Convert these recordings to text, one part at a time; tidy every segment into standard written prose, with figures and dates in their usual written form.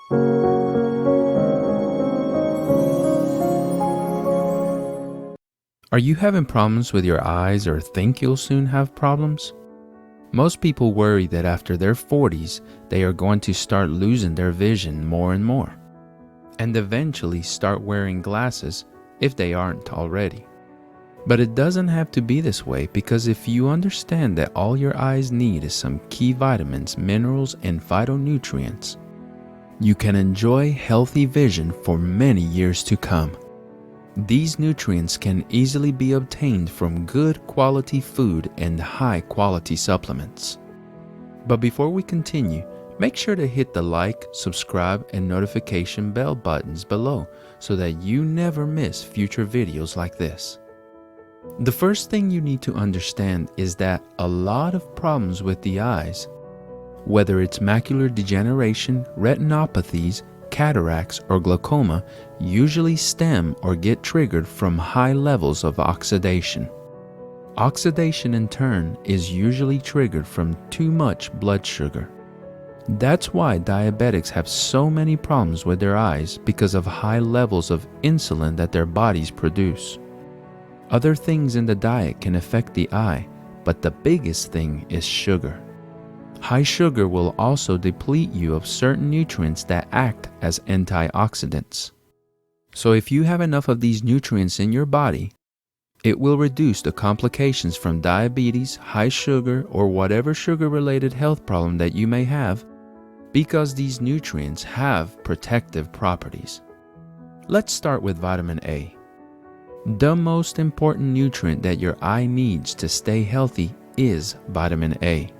Are you having problems with your eyes or think you'll soon have problems? Most people worry that after their 40s, they are going to start losing their vision more and more, and eventually start wearing glasses if they aren't already. But it doesn't have to be this way, because if you understand that all your eyes need is some key vitamins, minerals, and phytonutrients, you can enjoy healthy vision for many years to come. These nutrients can easily be obtained from good quality food and high quality supplements. But before we continue, make sure to hit the like, subscribe, and notification bell buttons below so that you never miss future videos like this. The first thing you need to understand is that a lot of problems with the eyes, whether it's macular degeneration, retinopathies, cataracts, or glaucoma, usually stem or get triggered from high levels of oxidation. Oxidation in turn is usually triggered from too much blood sugar. That's why diabetics have so many problems with their eyes, because of high levels of insulin that their bodies produce. Other things in the diet can affect the eye, but the biggest thing is sugar. High sugar will also deplete you of certain nutrients that act as antioxidants. So if you have enough of these nutrients in your body, it will reduce the complications from diabetes, high sugar, or whatever sugar-related health problem that you may have, because these nutrients have protective properties. Let's start with vitamin A. The most important nutrient that your eye needs to stay healthy is vitamin A.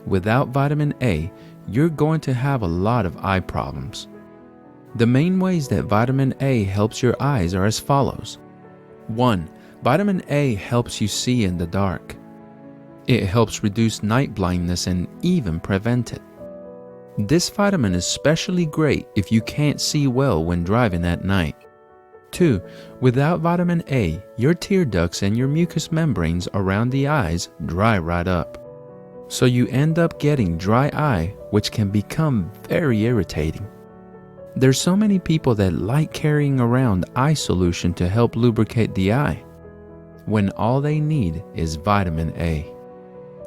Without vitamin A, you're going to have a lot of eye problems. The main ways that vitamin A helps your eyes are as follows. 1. Vitamin A helps you see in the dark. It helps reduce night blindness and even prevent it. This vitamin is especially great if you can't see well when driving at night. 2. Without vitamin A, your tear ducts and your mucous membranes around the eyes dry right up. So you end up getting dry eye, which can become very irritating. There's so many people that like carrying around eye solution to help lubricate the eye, when all they need is vitamin A.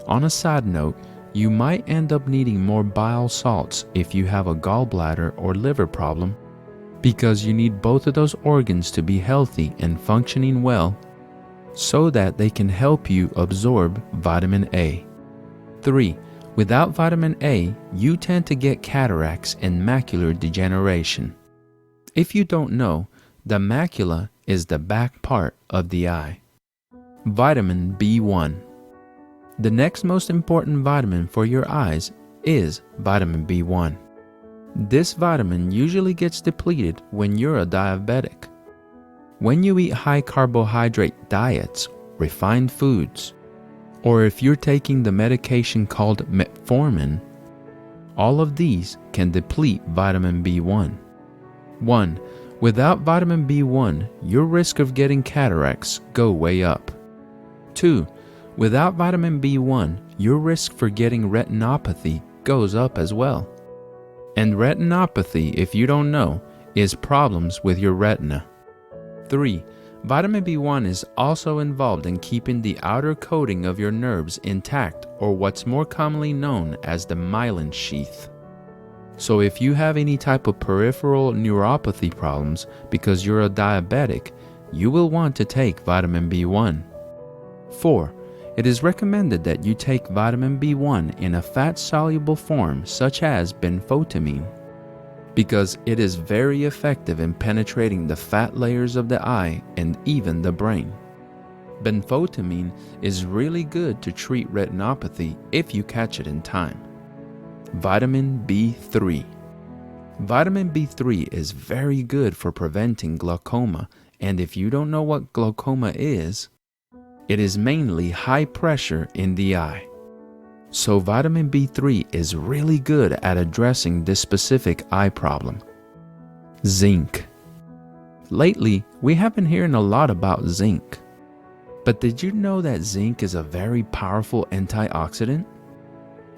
On a side note, you might end up needing more bile salts if you have a gallbladder or liver problem, because you need both of those organs to be healthy and functioning well so that they can help you absorb vitamin A. 3. Without vitamin A, you tend to get cataracts and macular degeneration. If you don't know, the macula is the back part of the eye. Vitamin B1. The next most important vitamin for your eyes is vitamin B1. This vitamin usually gets depleted when you're a diabetic. When you eat high carbohydrate diets, refined foods, or if you're taking the medication called metformin, all of these can deplete vitamin B1. 1. Without vitamin B1, your risk of getting cataracts go way up. 2. Without vitamin B1, your risk for getting retinopathy goes up as well. And retinopathy, if you don't know, is problems with your retina. 3. Vitamin B1 is also involved in keeping the outer coating of your nerves intact, or what's more commonly known as the myelin sheath. So if you have any type of peripheral neuropathy problems because you're a diabetic, you will want to take vitamin B1. 4. It is recommended that you take vitamin B1 in a fat-soluble form such as benfotiamine, because it is very effective in penetrating the fat layers of the eye and even the brain. Benfotiamine is really good to treat retinopathy if you catch it in time. Vitamin B3. Vitamin B3 is very good for preventing glaucoma, and if you don't know what glaucoma is, it is mainly high pressure in the eye. So vitamin B3 is really good at addressing this specific eye problem. Zinc. Lately, we have been hearing a lot about zinc. But did you know that zinc is a very powerful antioxidant?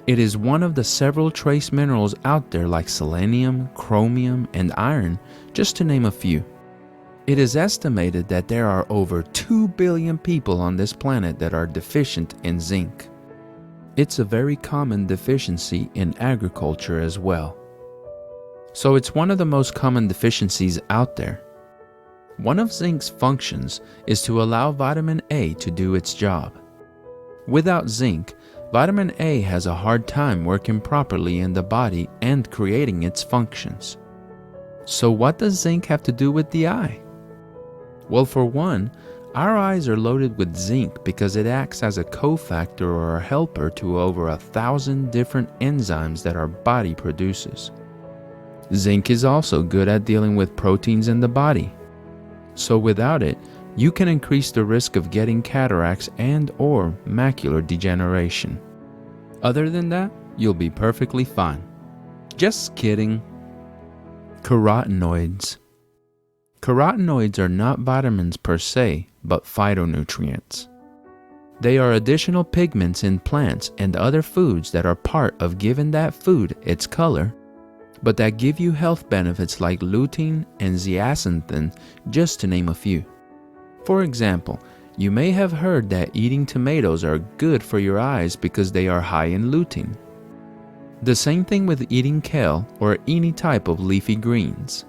It is one of the several trace minerals out there like selenium, chromium, and iron, just to name a few. It is estimated that there are over 2 billion people on this planet that are deficient in zinc. It's a very common deficiency in agriculture as well. So it's one of the most common deficiencies out there. One of zinc's functions is to allow vitamin A to do its job. Without zinc, vitamin A has a hard time working properly in the body and creating its functions. So what does zinc have to do with the eye? Well, for one, our eyes are loaded with zinc because it acts as a cofactor or a helper to over 1,000 different enzymes that our body produces. Zinc is also good at dealing with proteins in the body. So without it, you can increase the risk of getting cataracts and/or macular degeneration. Other than that, you'll be perfectly fine. Just kidding. Carotenoids. Carotenoids are not vitamins per se, but phytonutrients. They are additional pigments in plants and other foods that are part of giving that food its color, but that give you health benefits like lutein and zeaxanthin, just to name a few. For example, you may have heard that eating tomatoes are good for your eyes because they are high in lutein. The same thing with eating kale or any type of leafy greens.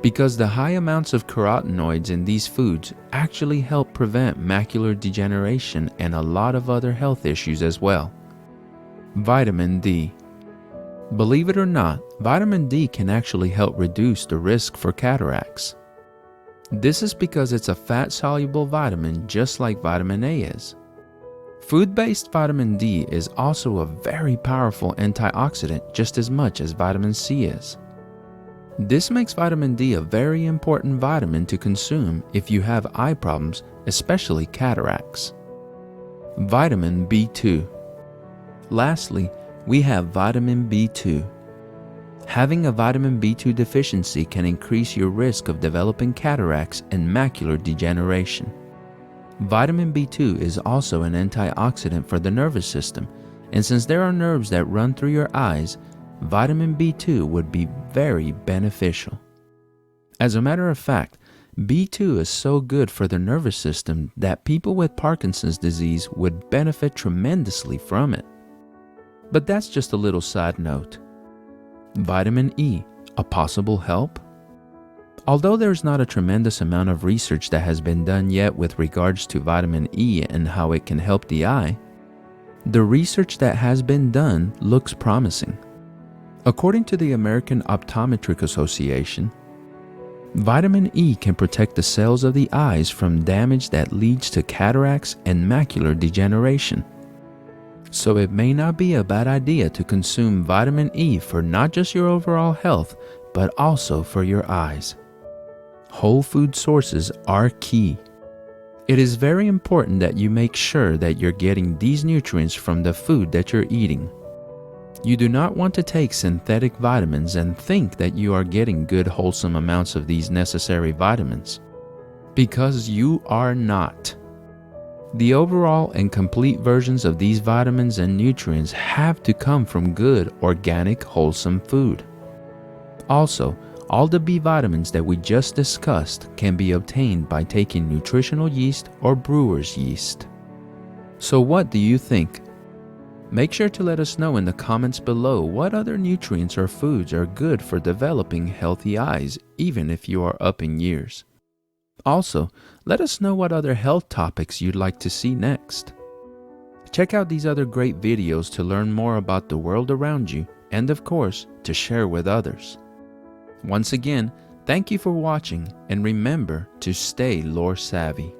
Because the high amounts of carotenoids in these foods actually help prevent macular degeneration and a lot of other health issues as well. Vitamin D. Believe it or not, vitamin D can actually help reduce the risk for cataracts. This is because it's a fat-soluble vitamin just like vitamin A is. Food-based vitamin D is also a very powerful antioxidant just as much as vitamin C is. This makes vitamin D a very important vitamin to consume if you have eye problems, especially cataracts. Vitamin B2. Lastly, we have vitamin B2. Having a vitamin B2 deficiency can increase your risk of developing cataracts and macular degeneration. Vitamin B2 is also an antioxidant for the nervous system, and since there are nerves that run through your eyes, vitamin B2 would be very beneficial. As a matter of fact, B2 is so good for the nervous system that people with Parkinson's disease would benefit tremendously from it. But that's just a little side note. Vitamin E, a possible help? Although there's not a tremendous amount of research that has been done yet with regards to vitamin E and how it can help the eye, the research that has been done looks promising. According to the American Optometric Association, vitamin E can protect the cells of the eyes from damage that leads to cataracts and macular degeneration. So it may not be a bad idea to consume vitamin E for not just your overall health, but also for your eyes. Whole food sources are key. It is very important that you make sure that you're getting these nutrients from the food that you're eating. You do not want to take synthetic vitamins and think that you are getting good wholesome amounts of these necessary vitamins, because you are not. The overall and complete versions of these vitamins and nutrients have to come from good, organic, wholesome food. Also, all the B vitamins that we just discussed can be obtained by taking nutritional yeast or brewer's yeast. So what do you think? Make sure to let us know in the comments below what other nutrients or foods are good for developing healthy eyes, even if you are up in years. Also, let us know what other health topics you'd like to see next. Check out these other great videos to learn more about the world around you and, of course, to share with others. Once again, thank you for watching, and remember to stay lore savvy.